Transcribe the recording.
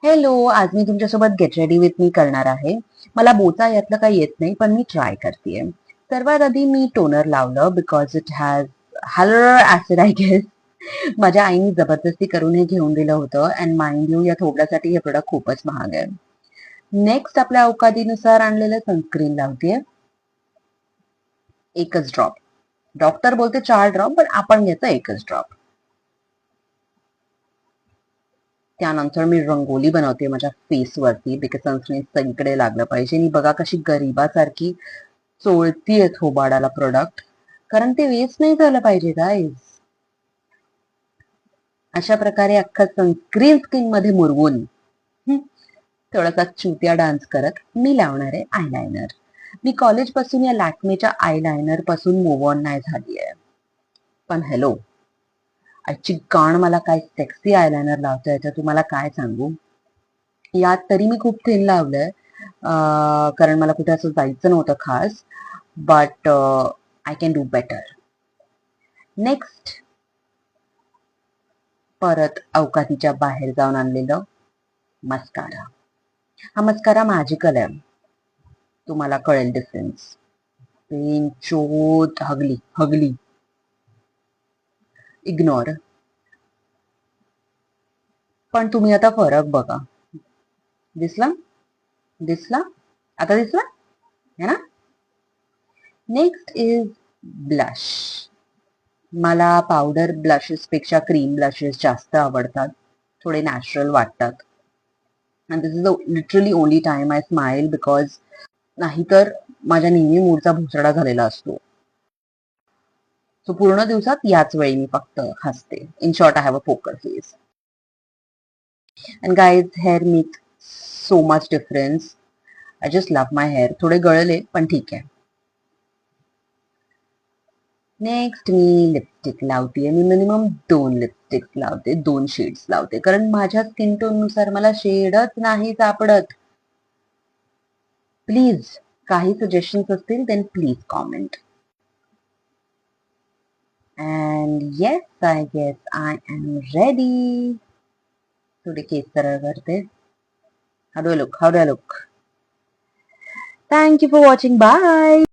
Hello, आज मी तुमच्यासोबत get ready with me करणार आहे. मला बोचा यातलं काही येत नाही, पण मी ट्राय करतेय. सर्वात आधी मी टोनर लावलं बिकॉज इट हॅज हायलर ऍसिड आय गेस. माझ्या आईने जबरदस्ती करून हे घेऊन दिलं होतं अँड माइंड यू या थोबड्यासाठी हे प्रोडक्ट खूपच महाग आहे. नेक्स्ट आपल्या अवकादीनुसार आणलेलं सनस्क्रीन लावतेय. एकच ड्रॉप. डॉक्टर बोलते 4 ड्रॉप, पण आपण घेतो एकच ड्रॉप. त्यानंतर मी रंगोली बनवते माझ्या फेसवरती बिकॉज सनस्क्रीन सगळीकडे लागलं पाहिजे. आणि बघा कशी गरीबासारखी चोळतीये थोबाडाला प्रोडक्ट, कारण ते वेस्ट नाही झालं पाहिजे गाईज. अशा प्रकारे अख्खा सनस्क्रीन स्किन मध्ये मुरवून थोडासा चुतिया डान्स करत मी लावणार आहे आयलायनर. मी कॉलेज पासून या लॅक्मेच्या आयलायनर पासून मूव ऑन नाही झाली आहे. पण हॅलो, आजची गाण मला काय सेक्सी आयलायनर लावता येतं तुम्हाला काय सांगू. यात तरी मी खूप थिन लावलंय कारण मला कुठे असं जायचं नव्हतं खास. But I can do better. Next परत अवकातीच्या बाहेर जाऊन आणलेलं मस्कारा. हा मस्कारा मॅजिकल आहे, तुम्हाला कळेल डिफरन्स. चोत हगली हगली इग्नोर. पण तुम्ही आता फरक बघा. दिसला दिसला आता दिसला है ना. Next is blush. मला पावडर ब्लशेस पेक्षा क्रीम ब्लशेस जास्त आवडतात, थोडे नॅचरल वाटतात. And this is the literally only time I smile because नाहीतर माझ्या नेहमी मूडचा भुसडा झालेला असतो. सो पूर्ण दिवसात याच वेळी मी फक्त हसते. In short I have a पोकर face. And guys, hair make so much difference. I just love my hair. थोडे गळले पण ठीक आहे. नेक्स्ट मी लिपस्टिक लावते. मी मिनिमम 2 लिपस्टिक लावते, 2 शेड्स लावते, कारण माझ्या स्किन टोन नुसार मला शेडच नाही सापडत. प्लीज काही सजेशन्स असतील then please comment. And yes, I guess I am ready. थोडे केस सरळ करते. How do I look? Thank you for watching. Bye.